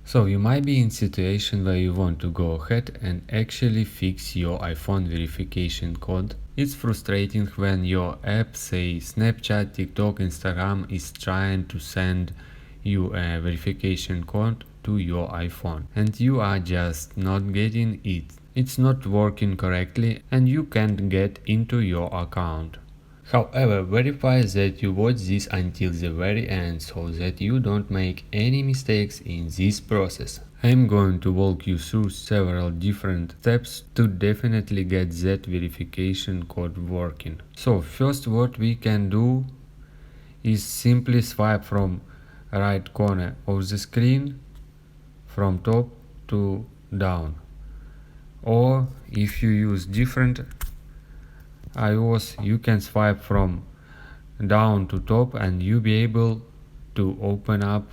So you might be in a situation where you want to go ahead and actually fix your iPhone verification code. It's frustrating when your app, say Snapchat, TikTok, Instagram, is trying to send you a verification code to your iPhone and you are just not getting it. It's not working correctly and you can't get into your account. However, verify that you watch this until the very end so that you don't make any mistakes in this process. I'm going to walk you through several different steps to definitely get that verification code working. So first, what we can do is simply swipe from right corner of the screen from top to down, or if you use different iOS, you can swipe from down to top and you'll be able to open up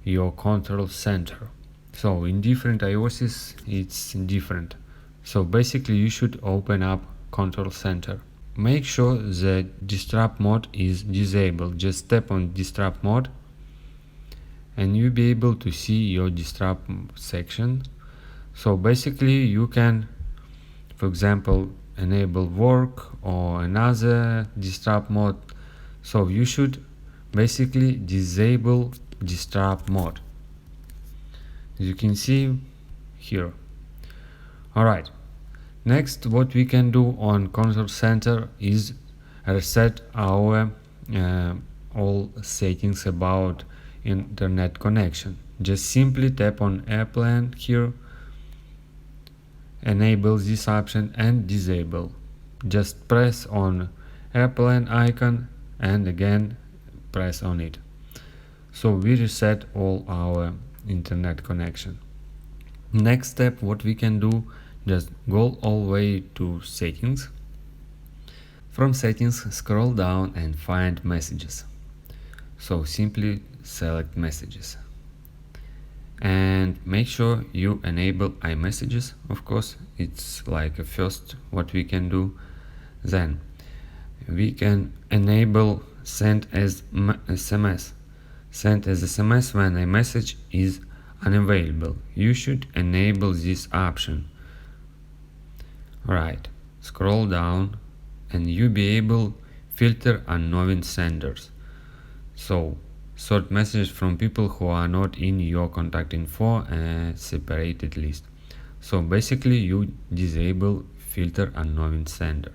your control center. So in different iOS's it's different. So basically you should open up control center. Make sure the disrupt mode is disabled. Just tap on disrupt mode and you'll be able to see your disrupt section. So basically you can, for example, enable work or another disrupt mode. So you should basically disable disrupt mode, as you can see here. Alright, next what we can do on control center is reset our all settings about internet connection. Just simply tap on airplane here, enable this option and disable. Just press on airplane icon and again press on it. So we reset all our internet connection. Next step, what we can do, just go all the way to settings. From settings, scroll down and find messages. So simply select messages and make sure you enable iMessages. Of course, it's like a first what we can do. Then we can enable send as SMS. Send as SMS when a message is unavailable. You should enable this option. Right, scroll down and you'll be able filter unknown senders. So sort messages from people who are not in your contact info and separated list. So basically you disable filter unknown sender.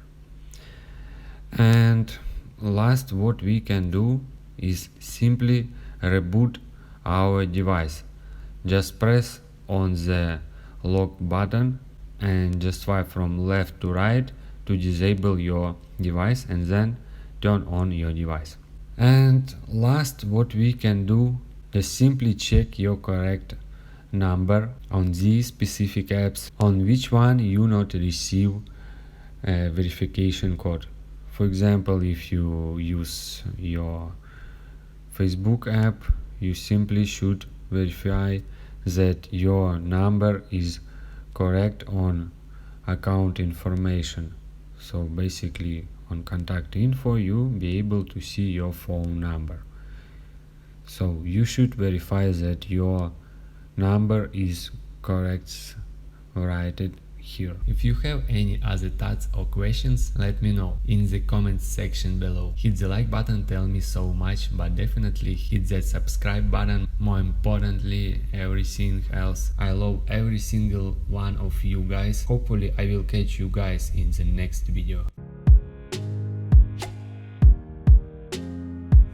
And last what we can do is simply reboot our device. Just press on the lock button and just swipe from left to right to disable your device and then turn on your device. And last what we can do is simply check your correct number on these specific apps on which one you not receive a verification code. For example, if you use your Facebook app, you simply should verify that your number is correct on account information. So basically on contact info you'll be able to see your phone number. So you should verify that your number is correct, write it here. If you have any other thoughts or questions, let me know in the comments section below. Hit the like button, tell me so much, but definitely hit that subscribe button. More importantly, everything else. I love every single one of you guys. Hopefully I will catch you guys in the next video.